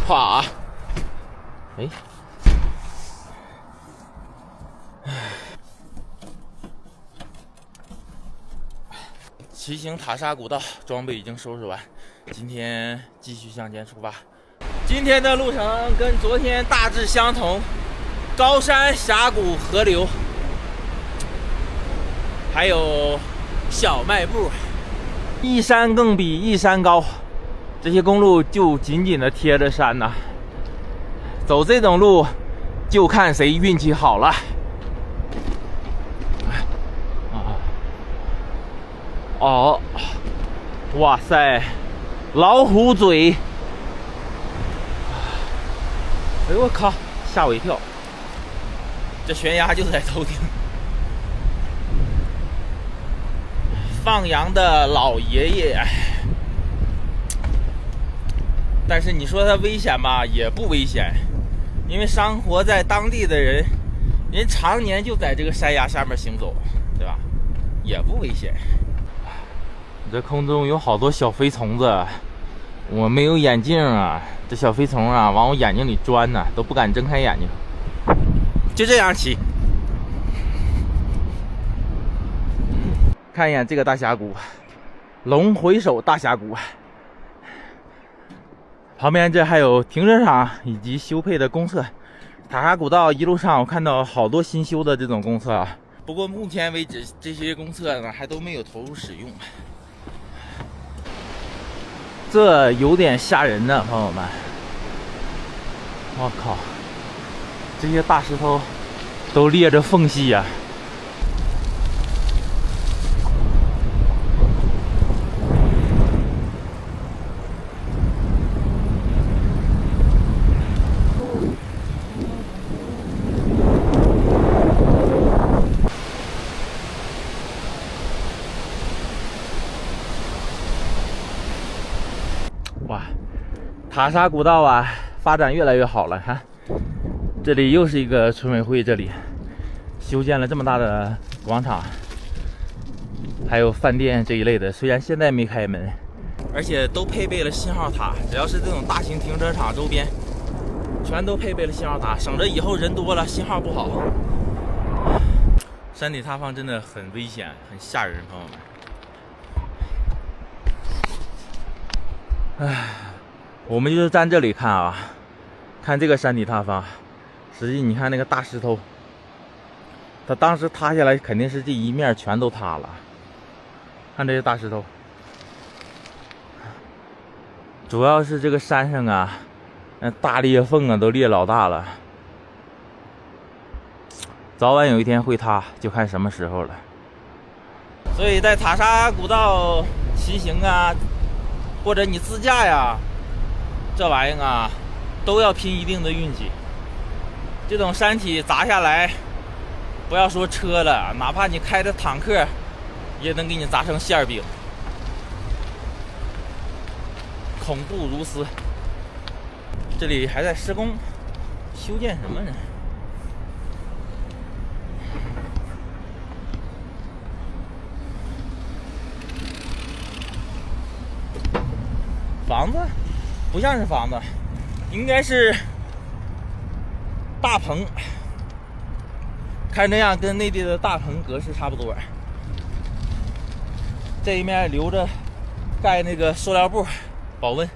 啪！哎，骑行塔沙古道，装备已经收拾完，今天继续向前出发。今天的路程跟昨天大致相同，高山峡谷河流，还有小卖部，一山更比一山高。这些公路就紧紧的贴着山呐，走这种路就看谁运气好了。哦，哇塞，老虎嘴！哎呦我靠，吓我一跳！这悬崖就在头顶。放羊的老爷爷。但是你说它危险吧，也不危险，因为生活在当地的人常年就在这个山崖下面行走，对吧？也不危险。这空中有好多小飞虫子，我没有眼镜啊，这小飞虫啊往我眼睛里钻呢，都不敢睁开眼睛。就这样骑。看一眼这个大峡谷，龙回首大峡谷。旁边这还有停车场以及修配的公厕。塔沙古道一路上我看到好多新修的这种公厕啊，不过目前为止这些公厕呢还都没有投入使用。这有点吓人的，朋友们。我靠，这些大石头都裂着缝隙呀。哇，塔沙古道啊，发展越来越好了哈。这里又是一个村委会，这里修建了这么大的广场，还有饭店这一类的。虽然现在没开门，而且都配备了信号塔。只要是这种大型停车场周边，全都配备了信号塔，省着以后人多了信号不好。山体塌方真的很危险，很吓人，朋友们。唉，我们就站这里看啊，看这个山体塌方。实际你看那个大石头，它当时塌下来肯定是这一面全都塌了。看这些大石头，主要是这个山上啊，那大裂缝啊都裂老大了，早晚有一天会塌，就看什么时候了。所以在塔沙古道骑行啊，或者你自驾呀，这玩意儿啊，都要拼一定的运气。这种山体砸下来，不要说车了，哪怕你开着坦克，也能给你砸成馅饼，恐怖如斯。这里还在施工，修建什么呢？房子不像是房子，应该是大棚，看这样跟内地的大棚格式差不多。这一面留着盖那个塑料布保温，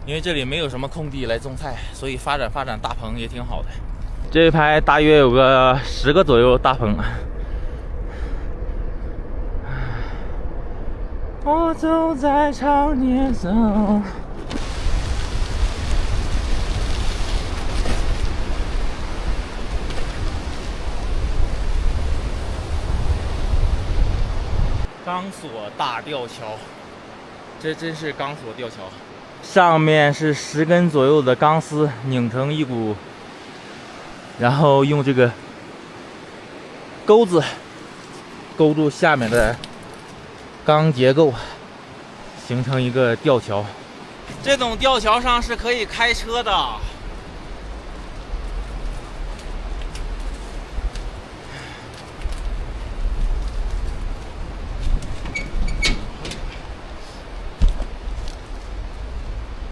因为这里没有什么空地来种菜，所以发展大棚也挺好的。这一排大约有个10个左右大棚。我走在长街上，钢索大吊桥，这真是钢索吊桥，上面是10根左右的钢丝拧成一股，然后用这个钩子勾住下面的钢结构，形成一个吊桥。这种吊桥上是可以开车的，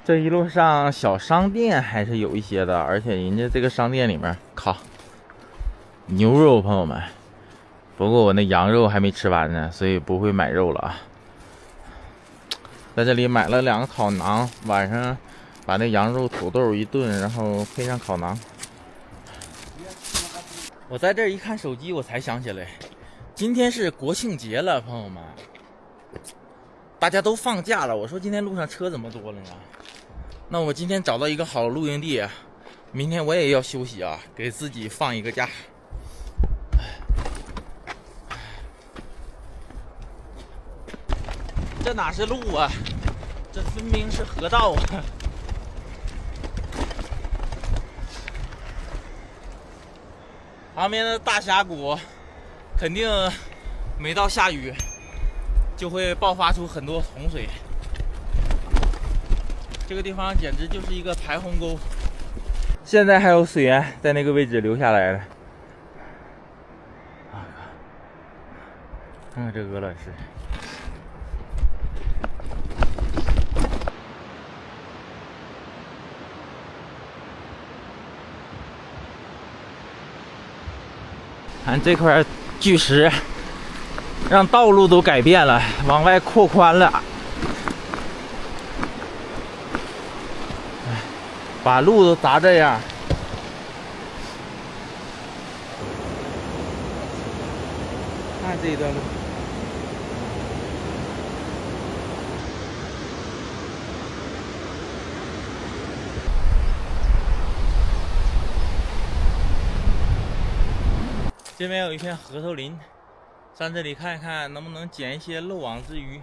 这一路上小商店还是有一些的，而且人家这个商店里面，靠，牛肉朋友们。不过我那羊肉还没吃完呢，所以不会买肉了啊。在这里买了2个烤馕，晚上把那羊肉土豆一炖，然后配上烤馕。我在这儿一看手机，我才想起来，今天是国庆节了，朋友们，大家都放假了。我说今天路上车怎么多了呢？那我今天找到一个好露营地，明天我也要休息啊，给自己放一个假。这哪是路啊？这分明是河道啊！旁边的大峡谷，肯定每到下雨就会爆发出很多洪水。这个地方简直就是一个排洪沟。现在还有水源在那个位置流下来了。看看这鹅卵石。看这块巨石，让道路都改变了，往外扩宽了，把路都砸这样。看这一段路，这边有一片核桃林，上这里看一看能不能捡一些漏网之鱼，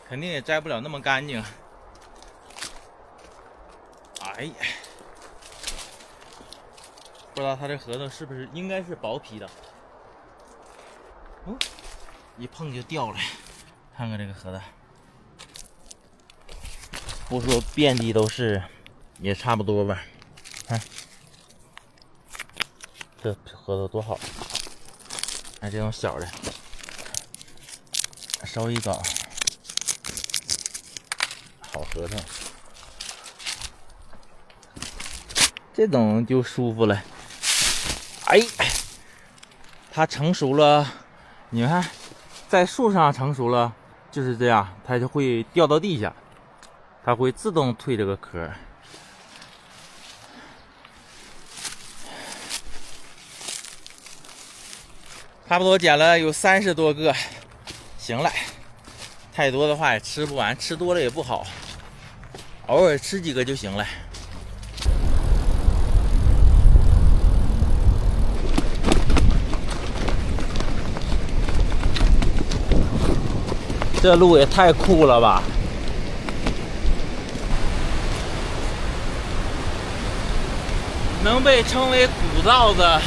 肯定也摘不了那么干净。哎呀，不知道它这核桃是不是应该是薄皮的。哦，一碰就掉了。看看这个核桃，不说遍地都是，也差不多吧。看。这核桃多好！看这种小的，稍微一搞，好核桃，这种就舒服了。哎，它成熟了，你看，在树上成熟了就是这样，它就会掉到地下，它会自动蜕这个壳。差不多捡了有30多个，行了，太多的话也吃不完，吃多了也不好，偶尔吃几个就行了。这路也太酷了吧！能被称为古道的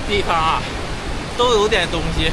地方啊，都有点东西。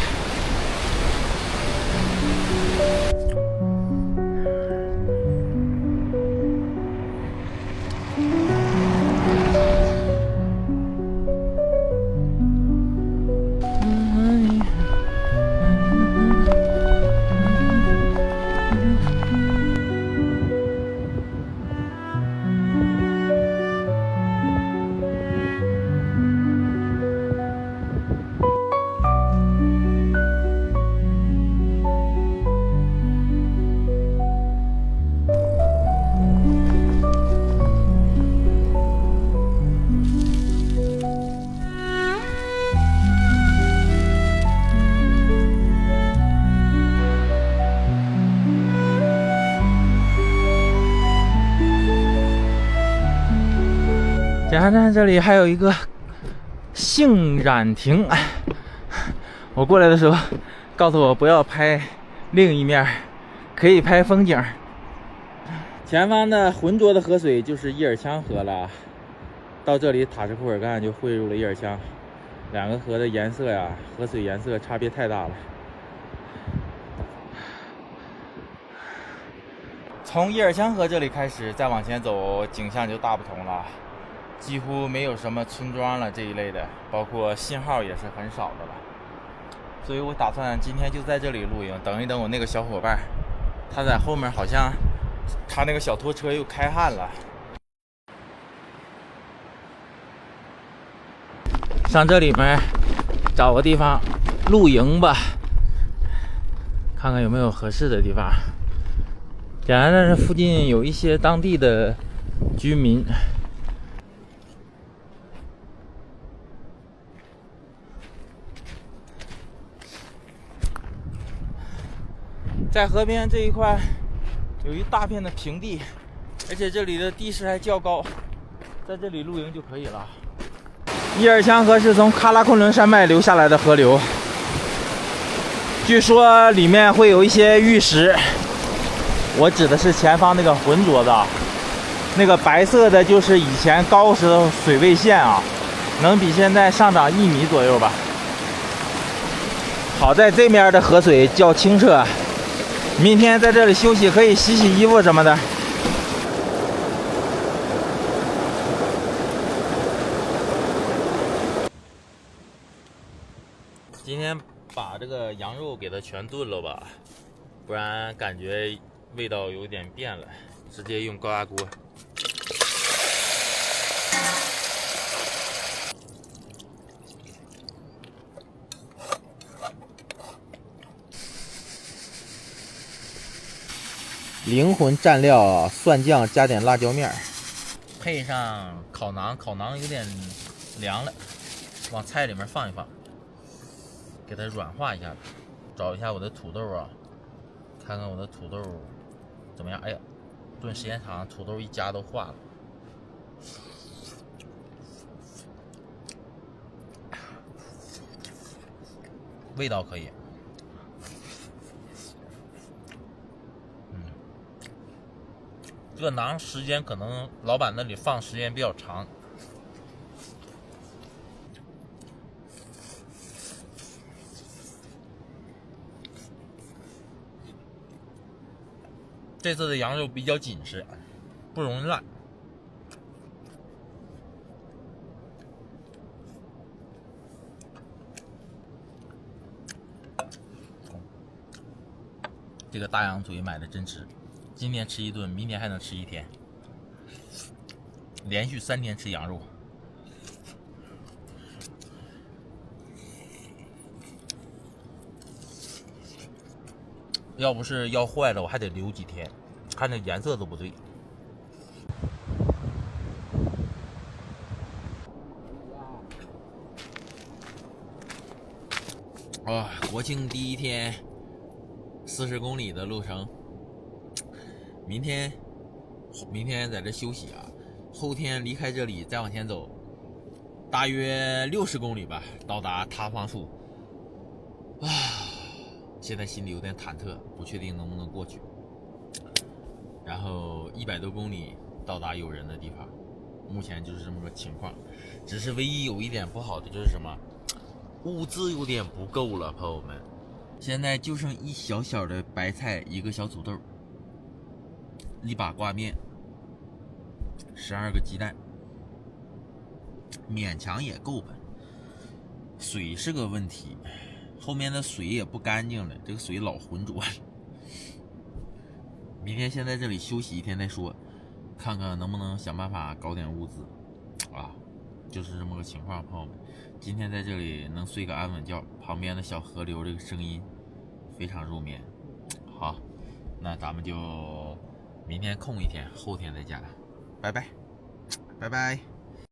检查站这里还有一个杏染亭，我过来的时候告诉我不要拍另一面，可以拍风景。前方的浑浊的河水就是伊尔羌河了，到这里塔什库尔干就汇入了伊尔羌，两个河的颜色呀，河水颜色差别太大了。从伊尔羌河这里开始再往前走，景象就大不同了，几乎没有什么村庄了这一类的，包括信号也是很少的了。所以我打算今天就在这里露营，等一等我那个小伙伴，他在后面好像他那个小拖车又开旱了。上这里面找个地方露营吧，看看有没有合适的地方。显然的是附近有一些当地的居民。在河边这一块有一大片的平地，而且这里的地势还较高，在这里露营就可以了。伊尔羌河是从喀拉昆仑山脉流下来的河流，据说里面会有一些玉石，我指的是前方那个浑浊的，那个白色的就是以前高时的水位线啊，能比现在上涨1米左右吧。好在这面的河水较清澈，明天在这里休息，可以洗洗衣服什么的。今天把这个羊肉给它全炖了吧，不然感觉味道有点变了，直接用高压锅。灵魂蘸料蒜酱加点辣椒面，配上烤馕，烤馕有点凉了，往菜里面放一放，给它软化一下。找一下我的土豆啊，看看我的土豆怎么样。哎呀，炖时间长，土豆一夹都化了。味道可以。这个馕时间可能老板那里放时间比较长。这次的羊肉比较紧实，不容易烂。这个大羊腿买的真值，今天吃一顿，明年还能吃1天，连续3天吃羊肉。要不是要坏了，我还得留几天，看这颜色都不对。国庆第1天40公里的路程，明天在这休息啊，后天离开这里再往前走，大约60公里吧，到达塌方处。现在心里有点忐忑，不确定能不能过去。然后100多公里到达有人的地方，目前就是这么个情况。只是唯一有一点不好的就是什么，物资有点不够了，朋友们。现在就剩一小小的白菜，1个小土豆，1把挂面，12个鸡蛋，勉强也够吧。水是个问题，后面的水也不干净了，这个水老浑浊了。明天先在这里休息1天再说，看看能不能想办法搞点物资啊，就是这么个情况，朋友们。今天在这里能睡个安稳觉，旁边的小河流这个声音非常入眠。好，那咱们就明天空1天，后天再见了，拜拜，拜拜。